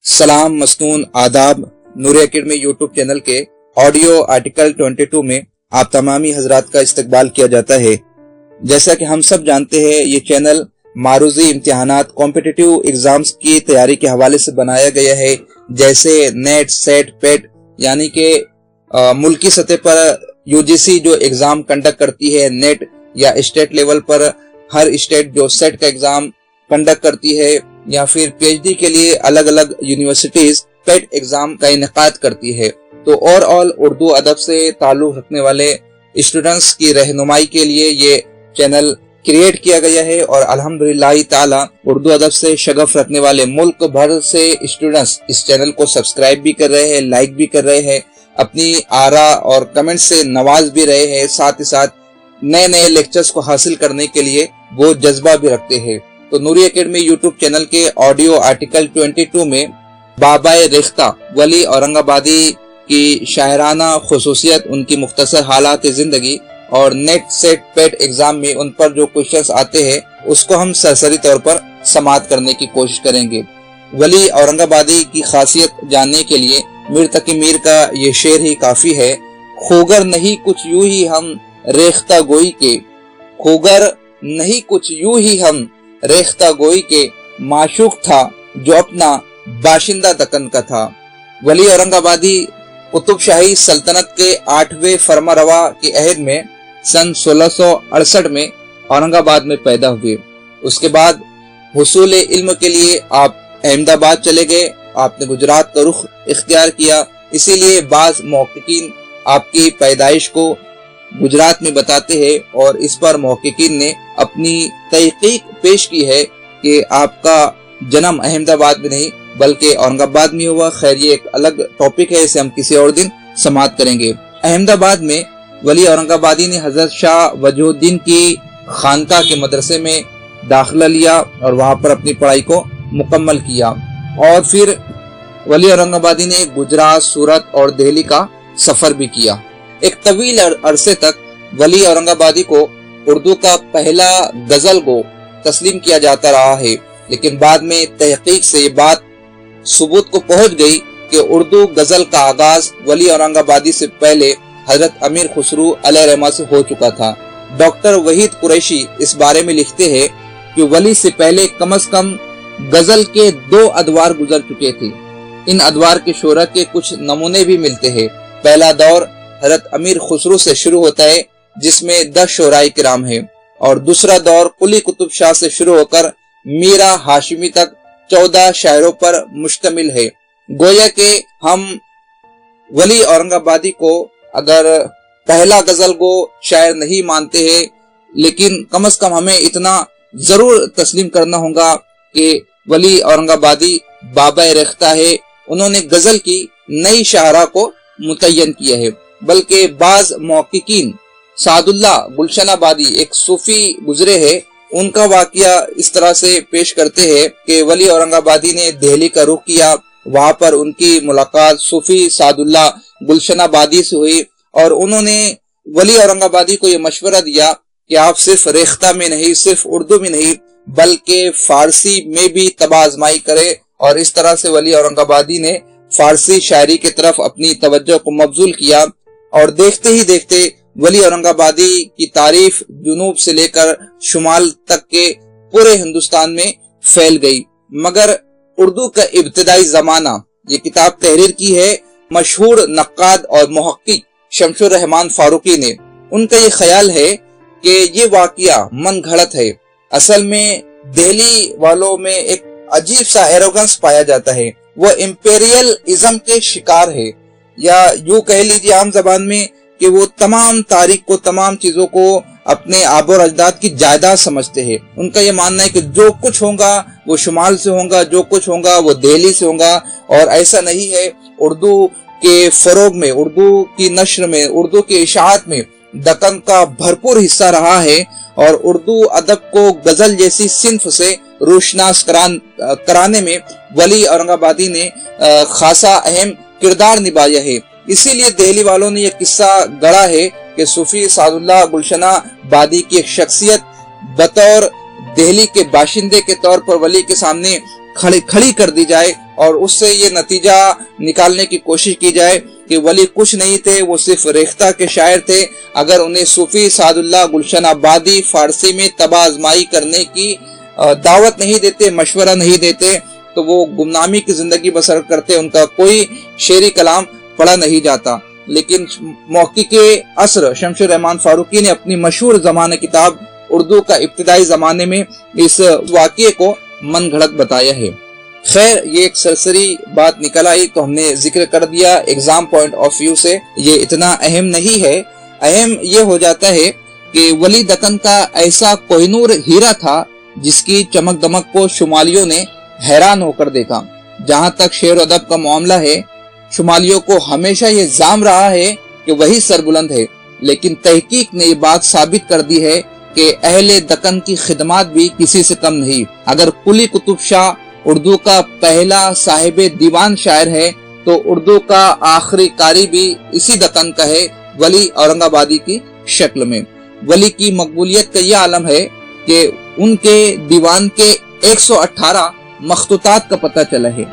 सलाम मस्तून आदाब। नूर academy YouTube channel के ऑडियो आर्टिकल 22 में आप तमामी हजरात का इस्तकबाल किया जाता है। जैसा कि हम सब जानते हैं, ये चैनल मारूजी इम्तिहानात कॉम्पिटिटिव एग्जाम्स की तैयारी के हवाले से बनाया गया है, जैसे नेट, सेट, पेट, यानी कि मुल्की सतह पर यूजीसी जो एग्जाम कंडक्ट करती है नेट, या स्टेट लेवल पर हर स्टेट जो सेट का एग्जाम कंडक्ट करती है, या फिर पीएचडी के लिए अलग अलग यूनिवर्सिटीज पेट एग्जाम का इनेकाद करती है। तो ओवरऑल उर्दू अदब से ताल्लुक रखने वाले स्टूडेंट्स की रहनुमाई के लिए ये चैनल क्रिएट किया गया है और अल्हम्दुलिल्लाह ताला उर्दू अदब से शगफ रखने वाले मुल्क भर से स्टूडेंट्स इस चैनल को सब्सक्राइब भी कर रहे हैं, लाइक भी कर रहे हैं, अपनी आरा और कमेंट से नवाज भी रहे हैं, साथ ही साथ नए नए लेक्चर्स को हासिल करने के लिए वो जज्बा भी रखते हैं। तो नूरी एकेडमी यूट्यूब चैनल के ऑडियो आर्टिकल 22 में बाबाए रेख्ता वली औरंगाबादी की शायराना खुसूसियत, उनकी मुख्तसर हालात जिंदगी और नेट सेट पेट एग्जाम में उन पर जो क्वेश्चंस आते हैं उसको हम सरसरी तौर पर समाअत करने की कोशिश करेंगे। वली औरंगाबादी की खासियत जानने के लिए मीर तकी मीर का ये शेर ही काफी है। खोगर नहीं कुछ यूं ही हम रेख्ता गोई के, खोगर नहीं कुछ यूं ही हम रेख्ता गोई के, माशूक था जो अपना बाशिंदा दक्कन का था। वली औरंगाबादी कुतुब शाही सल्तनत के 8वें फरमारवा के अहद में सन 1668 में औरंगाबाद में पैदा हुए। उसके बाद हुसूल इल्म के लिए आप अहमदाबाद चले गए, आपने गुजरात का रुख इख्तियार किया। इसीलिए बाज मुहक्किकीन आपकी पैदाइश को गुजरात में बताते हैं और इस पर मुहक्किकीन ने अपनी तहकीक पेश की है कि आपका जन्म अहमदाबाद में नहीं बल्कि औरंगाबाद में हुआ। खैर, ये एक अलग टॉपिक है, इसे हम किसी और दिन समाअत करेंगे। अहमदाबाद में वली औरंगाबादी ने हजरत शाह वजहुद्दीन की खानका के मदरसे में दाखिला लिया और वहां पर अपनी पढ़ाई को मुकम्मल किया। और फिर वली औरंगाबादी ने गुजरात, सूरत और दिल्ली का सफर भी किया। एक तवील अरसे तक वली औरंगाबादी को उर्दू का पहला गजल गो तस्लीम किया जाता रहा है, लेकिन बाद में तहकीक से ये बात सुबूत को पहुंच गई कि उर्दू गजल का आगाज वली औरंगाबादी से पहले हजरत अमीर खुसरू अलैहिर्रहमा से हो चुका था। डॉक्टर वहीद कुरैशी इस बारे में लिखते हैं कि वली से पहले कम से कम गजल के 2 अदवार गुजर चुके थे। इन अदवार के शोरा के कुछ नमूने भी मिलते हैं। पहला दौर हजरत अमीर खुसरू से शुरू होता है जिसमें 10 शोराए किराम है, और दूसरा दौर कुली कुतुब शाह से शुरू होकर मीरा हाशिमी तक 14 शायरों पर मुश्तमिल है। गोया के हम वली औरंगाबादी को अगर पहला गजल गो शायर नहीं मानते हैं, लेकिन कम से कम हमें इतना जरूर तस्लीम करना होगा कि वली औरंगाबादी बाबाए रेख्ता है। उन्होंने गजल की नई शाहरा को मुतय्यन किया है। बल्कि बाज मुहक्किकीन सादुल्लाह गुलशनाबादी एक सूफी गुजरे हैं, उनका वाकया इस तरह से पेश करते हैं कि वली औरंगाबादी ने दिल्ली का रुख किया, वहां पर उनकी मुलाकात सूफी सादुल्लाह गुलशनाबादी से हुई और उन्होंने वली औरंगाबादी को यह मशवरा दिया कि आप सिर्फ रेख्ता में नहीं, सिर्फ उर्दू में नहीं, बल्कि फारसी में भी तबाज़माई करें। और इस तरह से वली औरंगाबादी ने फारसी शायरी की तरफ अपनी तवज्जो को मबजूल किया और देखते ही देखते वली औरंगाबादी की तारीफ जुनूब से लेकर शुमाल तक के पूरे हिंदुस्तान में फैल गई। मगर उर्दू का इब्तिदाई जमाना, ये किताब तहरीर की है मशहूर नक्काद और मुहक्किक शमशुर रहमान फारूकी ने। उनका ये ख्याल है कि ये वाकया मन घड़त है। असल में दिल्ली वालों में एक अजीब सा एरोगेंस पाया जाता है, वो इंपीरियल इज्म के शिकार है, या यूं कह लीजिए आम जबान में कि वो तमाम तारीख को, तमाम चीजों को अपने आबो अजदाद की जायदाद समझते हैं। उनका ये मानना है कि जो कुछ होगा वो शुमाल से होगा, जो कुछ होगा वो दिल्ली से होगा। और ऐसा नहीं है। उर्दू के फरोग में, उर्दू की नश्र में, उर्दू की इशाअत में दक्कन का भरपूर हिस्सा रहा है और उर्दू अदब को गजल जैसी सिन्फ से रोशनास कराने में वली औरंगाबादी ने खासा अहम किरदार निभाया है। इसीलिए दिल्ली वालों ने यह किस्सा गढ़ा है कि सूफी सादुल्लाह गुलशनाबादी की एक शख्सियत बतौर दिल्ली के बाशिंदे के तौर पर वली के सामने खड़ी कर दी जाए और उससे ये नतीजा निकालने की कोशिश की जाए कि वली कुछ नहीं थे, वो सिर्फ रेख्ता के शायर थे। अगर उन्हें सूफी सादुल्लाह गुलशन आबादी फारसी में तबाह आजमाई करने की दावत नहीं देते, मशवरा नहीं देते, तो वो गुमनामी की जिंदगी बसर करते, उनका कोई शेरी कलाम पढ़ा नहीं जाता। लेकिन मौके के असर शमशुर रहमान फारूकी ने अपनी मशहूर ज़माने किताब उर्दू का इब्तिदाई ज़माने में इस वाक़ये को मन घड़त बताया है। खैर, ये एक सरसरी बात निकल आई तो हमने जिक्र कर दिया एग्जाम पॉइंट ऑफ व्यू से, ये इतना अहम नहीं है। अहम ये हो जाता है कि वली दक्कन का ऐसा कोहिनूर हीरा था जिसकी चमक दमक को शुमालियों ने हैरान होकर देखा। जहाँ तक शेर अदब का मामला है, शुमालियों को हमेशा ये जाम रहा है कि वही सरबुलंद है, लेकिन तहकीक ने ये बात साबित कर दी है कि अहले दक्कन की खिदमात भी किसी से कम नहीं। अगर कुली कुतुब शाह उर्दू का पहला साहिब दीवान शायर है तो उर्दू का आखिरी कारी भी इसी दक्कन का है, वली औरंगाबादी की शक्ल में। वली की मकबूलियत का यह आलम है कि उनके दीवान के 118 मखतूतात का पता चला है।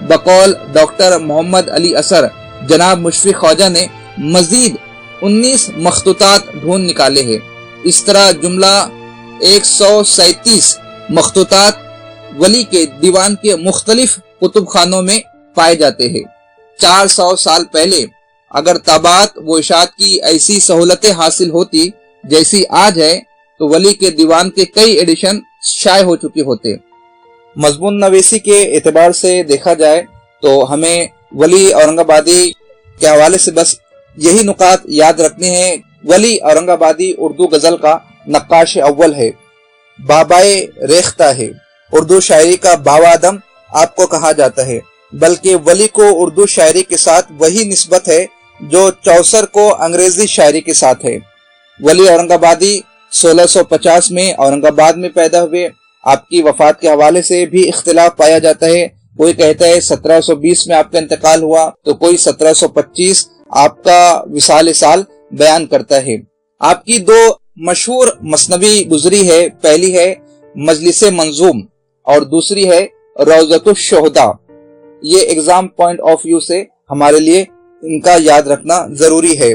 बकौल डॉक्टर मोहम्मद अली असर, जनाब मुशफिक ख्वाजा ने मजीद 19 मखतूतात ढूंढ निकाले हैं। इस तरह जुमला 137 मखतूतात वली के दीवान के मुख्तलिफ कुतुब खानों में पाए जाते हैं। 400 साल पहले अगर ताबात व इशात की ऐसी सहूलतें हासिल होती जैसी आज है तो वली के दीवान के कई एडिशन शाये हो चुके होते। मजमून नवीसी के एतबार से देखा जाए तो हमें वली औरंगाबादी के हवाले से बस यही नुकात याद रखने हैं। वली औरंगाबादी उर्दू गजल का नक्काश अव्वल है, बाबाए रेख्ता है, उर्दू शायरी का बावादम आपको कहा जाता है। बल्कि वली को उर्दू शायरी के साथ वही निस्बत है जो चौसर को अंग्रेजी शायरी के साथ है। वली औरंगाबादी 1650 में औरंगाबाद में पैदा हुए। आपकी वफात के हवाले से भी इख्तिलाफ पाया जाता है। कोई कहता है 1720 में आपका इंतकाल हुआ तो कोई 1725 आपका विसाल साल बयान करता है। आपकी दो मशहूर मसनवी गुजरी है, पहली है मजलिस मंजूम और दूसरी है रौज़तुश शोहदा। ये एग्जाम पॉइंट ऑफ व्यू से हमारे लिए इनका याद रखना जरूरी है।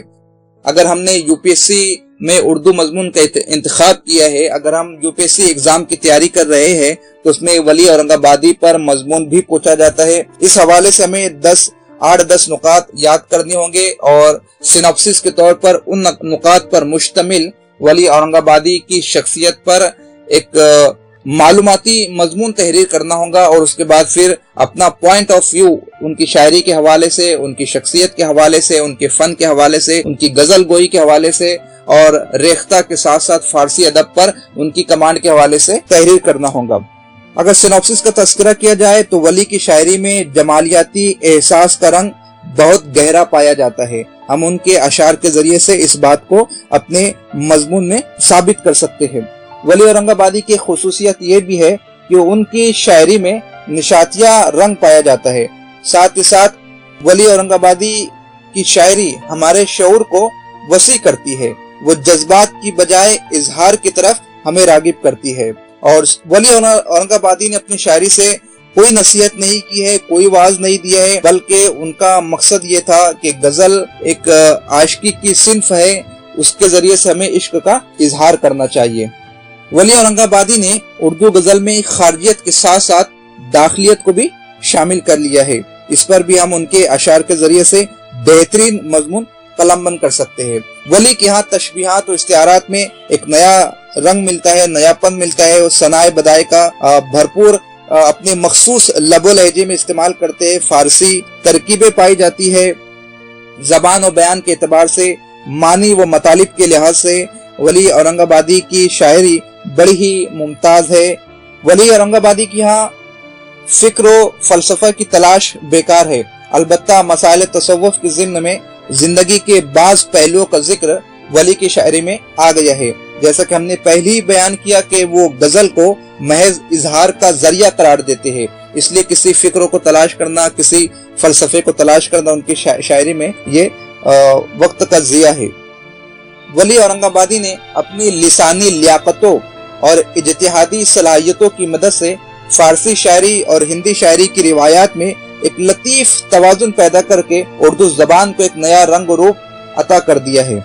अगर हमने यूपीएससी में उर्दू मजमून का इंतखाब किया है, अगर हम यूपीएससी एग्जाम की तैयारी कर रहे हैं तो उसमें वली औरंगाबादी पर मजमून भी पूछा जाता है। इस हवाले से हमें 8-10 नुकात याद करने होंगे और सिनॉप्सिस के तौर पर उन नुकात पर मुश्तमिल वली औरंगाबादी की शख्सियत पर एक मालूमाती मजमून तहरीर करना होगा और उसके बाद फिर अपना पॉइंट ऑफ व्यू उनकी शायरी के हवाले से, उनकी शख्सियत के हवाले से, उनके फन के हवाले से, उनकी गजल गोई के हवाले से और रेख्ता के साथ साथ फारसी अदब पर उनकी कमांड के हवाले से तहरीर करना होगा। अगर सिनॉप्सिस का तस्करा किया जाए तो वली की शायरी में जमालियाती एहसास का रंग बहुत गहरा पाया जाता है। हम उनके अशार के जरिए से इस बात को अपने मजमून में साबित कर सकते हैं। वली औरंगाबादी की खुसूसियत ये भी है कि उनकी शायरी में निशातिया रंग पाया जाता है। साथ ही साथ वली औरंगाबादी की शायरी हमारे शऊर को वसी करती है, वो जज्बात की बजाय इजहार की तरफ हमें रागिब करती है। और वली औरंगाबादी ने अपनी शायरी से कोई नसीहत नहीं की है, कोई वाज नहीं दिया है, बल्कि उनका मकसद ये था कि गजल एक आशिकी की सिंफ है, उसके जरिए से हमें इश्क का इजहार करना चाहिए। वली औरंगाबादी ने उर्दू गजल में खारजियत के साथ साथ दाखिलियत को भी शामिल कर लिया है। इस पर भी हम उनके अशार के जरिए से बेहतरीन मजमून कलमबंद कर सकते हैं। वली के यहाँ तशबीहात और इस्तिआरात में एक नया रंग मिलता है, नयापन मिलता है और सनाए बदाए का भरपूर अपने मखसूस लबो लहजे में इस्तेमाल करते हैं। फारसी तरकीबें पाई जाती है। जबान और बयान के एतबार से, मानी व मतालिब के लिहाज से वली औरंगाबादी की शायरी बड़ी ही मुमताज है। वली औरंगाबादी की यहाँ फिक्र व फलसफा की तलाश बेकार है, अलबत्ता मसाइल तसव्वुफ के ज़िम्न में जिंदगी के बाज पहलुओं का जिक्र वली की शायरी में आ गया है। जैसा कि हमने पहले ही बयान किया कि वो गजल को महज इजहार का जरिया करार देते हैं, इसलिए किसी फिक्र को तलाश करना, किसी फलसफे को तलाश करना उनकी शायरी में ये वक्त का जिया है। वली औरंगाबादी ने अपनी लिसानी लियाकतों और इज्तिहादी सलाहियतों की मदद से فارسی شاعری اور ہندی شاعری کی روایات میں ایک لطیف توازن پیدا کر کے اردو زبان کو ایک نیا رنگ و روپ عطا کر دیا ہے۔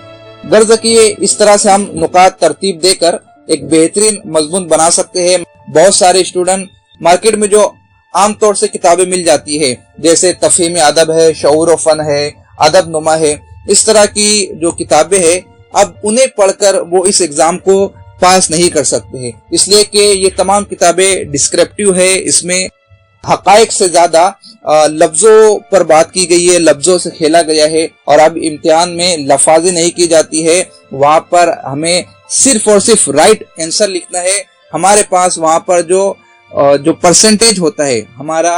غرض کہ اس طرح سے ہم نکات ترتیب دے کر ایک بہترین مضمون بنا سکتے ہیں۔ بہت سارے اسٹوڈنٹ مارکیٹ میں جو عام طور سے کتابیں مل جاتی ہے، جیسے تفہیم ادب ہے، شعور و فن ہے، ادب نما ہے، اس طرح کی جو کتابیں ہیں، اب انہیں پڑھ کر وہ اس ایگزام کو پاس نہیں کر سکتے ہیں، اس لیے کہ یہ تمام کتابیں ڈسکرپٹیو ہے۔ اس میں حقائق سے زیادہ لفظوں پر بات کی گئی ہے، لفظوں سے کھیلا گیا ہے، اور اب امتحان میں لفاظی نہیں کی جاتی ہے، وہاں پر ہمیں صرف اور صرف رائٹ آنسر لکھنا ہے۔ ہمارے پاس وہاں پر جو پرسنٹیج ہوتا ہے ہمارا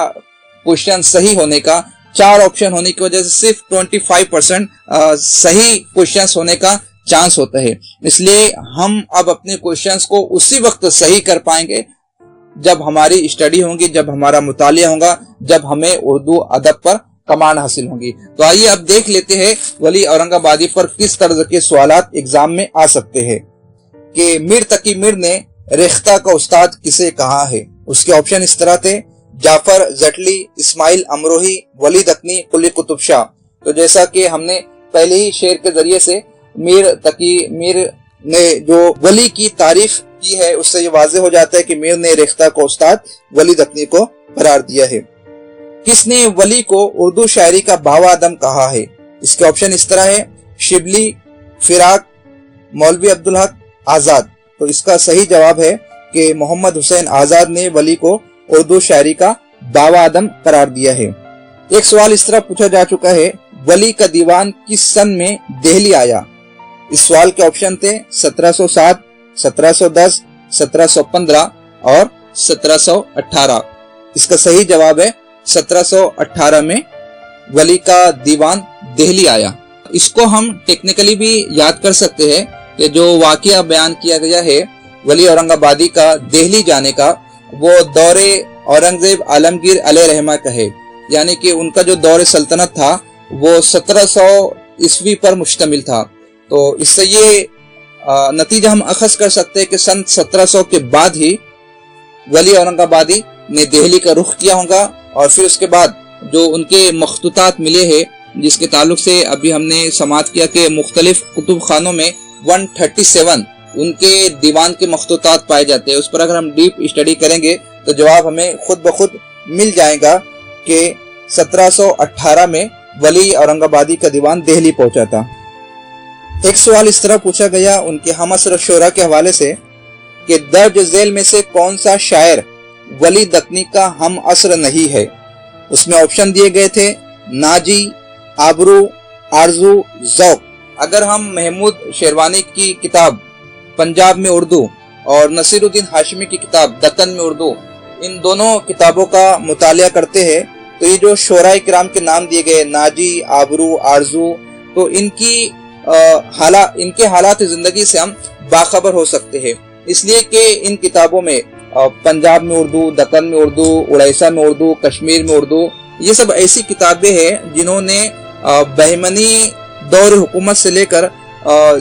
کوشچن صحیح ہونے کا، 4 آپشن ہونے کی وجہ سے صرف 25% صحیح کوشچنس ہونے کا چانس ہوتا ہے۔ اس لیے ہم اب اپنے کوشچنس کو اسی وقت صحیح کر پائیں گے جب ہماری اسٹڈی ہوگی، جب ہمارا مطالعہ ہوگا، جب ہمیں اردو ادب پر کمانڈ حاصل ہوگی۔ تو آئیے اب دیکھ لیتے ہیں ولی اورنگ آبادی پر کس طرز کے سوالات ایگزام میں آ سکتے ہیں کہ میر تقی میر نے ریختہ کا استاد کسے کہا ہے۔ اس کے آپشن اس طرح تھے: جعفر زٹلی، اسماعیل امروہی، ولی دکنی، قلی قطب شاہ۔ تو جیسا کہ ہم نے پہلے ہی شعر کے ذریعے سے میر تقی میر نے جو ولی کی تعریف کی ہے، اس سے یہ واضح ہو جاتا ہے کہ میر نے ریختہ کو استاد ولی دکنی کو قرار دیا ہے۔ کس نے ولی کو اردو شاعری کا باوا آدم کہا ہے؟ اس کے آپشن اس طرح ہے: شبلی، فراق، مولوی عبدالحق، آزاد۔ تو اس کا صحیح جواب ہے کہ محمد حسین آزاد نے ولی کو اردو شاعری کا باوا آدم قرار دیا ہے۔ ایک سوال اس طرح پوچھا جا چکا ہے: ولی کا دیوان کس سن میں دہلی آیا؟ اس سوال کے آپشن تھے 1707، 1710، 1715 اور 1718۔ اس کا صحیح جواب ہے 1718 میں ولی کا دیوان دہلی آیا۔ اس کو ہم ٹیکنیکلی بھی یاد کر سکتے ہیں کہ جو واقعہ بیان کیا گیا ہے ولی اورنگ آبادی کا دہلی جانے کا، وہ دور اورنگزیب عالمگیر علیہ رحمہ کا ہے، یعنی کہ ان کا جو دور سلطنت تھا وہ 1700 عیسوی پر مشتمل تھا۔ تو اس سے یہ نتیجہ ہم اخذ کر سکتے ہیں کہ سن 1700 کے بعد ہی ولی اورنگ آبادی نے دہلی کا رخ کیا ہوگا، اور پھر اس کے بعد جو ان کے مخطوطات ملے ہیں، جس کے تعلق سے ابھی ہم نے سماعت کیا کہ مختلف کتب خانوں میں 137 ان کے دیوان کے مخطوطات پائے جاتے ہیں، اس پر اگر ہم ڈیپ اسٹڈی کریں گے تو جواب ہمیں خود بخود مل جائے گا کہ 1718 میں ولی اورنگ آبادی کا دیوان دہلی پہنچا تھا۔ ایک سوال اس طرح پوچھا گیا ان کے ہم عصر شعراء کے حوالے سے کہ درج ذیل میں سے کون سا شاعر ولی دکنی کا ہم عصر نہیں ہے؟ اس میں آپشن دیے گئے تھے: ناجی، آبرو، آرزو، ذوق۔ اگر ہم محمود شیروانی کی کتاب پنجاب میں اردو اور نصیر الدین ہاشمی کی کتاب دکن میں اردو، ان دونوں کتابوں کا مطالعہ کرتے ہیں تو یہ جو شعراء کرام کے نام دیے گئے، ناجی، آبرو، آرزو، تو ان کے حالات زندگی سے ہم باخبر ہو سکتے ہیں، اس لیے کہ ان کتابوں میں پنجاب میں اردو، دکن میں اردو، اڑیسہ میں اردو، کشمیر میں اردو، یہ سب ایسی کتابیں ہیں جنہوں نے بہمنی دور حکومت سے لے کر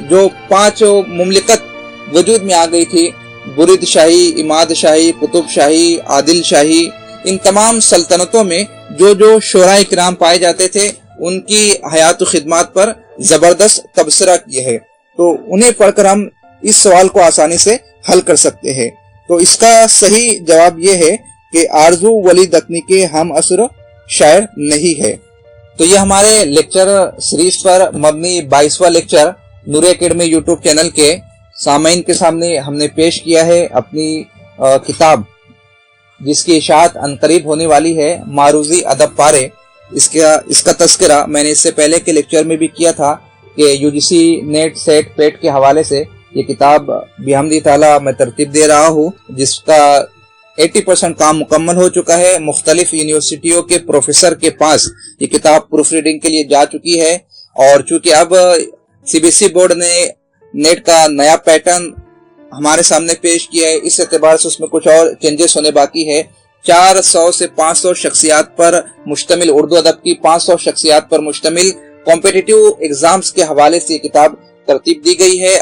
جو 5 مملکت وجود میں آ گئی تھی، برید شاہی، اماد شاہی، قطب شاہی، عادل شاہی، ان تمام سلطنتوں میں جو شعراء کرام پائے جاتے تھے، ان کی حیات و خدمات پر زبردست تبصرہ کیا ہے، تو انہیں پڑھ کر ہم اس سوال کو آسانی سے حل کر سکتے ہیں۔ تو اس کا صحیح جواب یہ ہے کہ آرزو ولی دکنی کے ہم عصر شاعر نہیں ہے۔ تو یہ ہمارے لیکچر سیریز پر مبنی 22واں لیکچر نور اکیڈمی یوٹیوب چینل کے سامعین کے سامنے ہم نے پیش کیا ہے اپنی کتاب، جس کی اشاعت عنقریب ہونے والی ہے، معروضی ادب پارے۔ اس کا تذکرہ میں نے اس سے پہلے کے لیکچر میں بھی کیا تھا کہ UGC نیٹ سیٹ پیٹ کے حوالے سے یہ کتاب بحمد تعالیٰ میں ترتیب دے رہا ہوں، جس کا 80% کام مکمل ہو چکا ہے۔ مختلف یونیورسٹیوں کے پروفیسر کے پاس یہ کتاب پروف ریڈنگ کے لیے جا چکی ہے، اور چونکہ اب CBSE بورڈ نے نیٹ کا نیا پیٹرن ہمارے سامنے پیش کیا ہے، اس اعتبار سے اس میں کچھ اور چینجز ہونے باقی ہے۔ 400 سے 500 شخصیات پر مشتمل، اردو ادب کی 500 شخصیات پر مشتمل کمپیٹیٹیو ایگزامز کے حوالے سے یہ کتاب ترتیب دی گئی ہے۔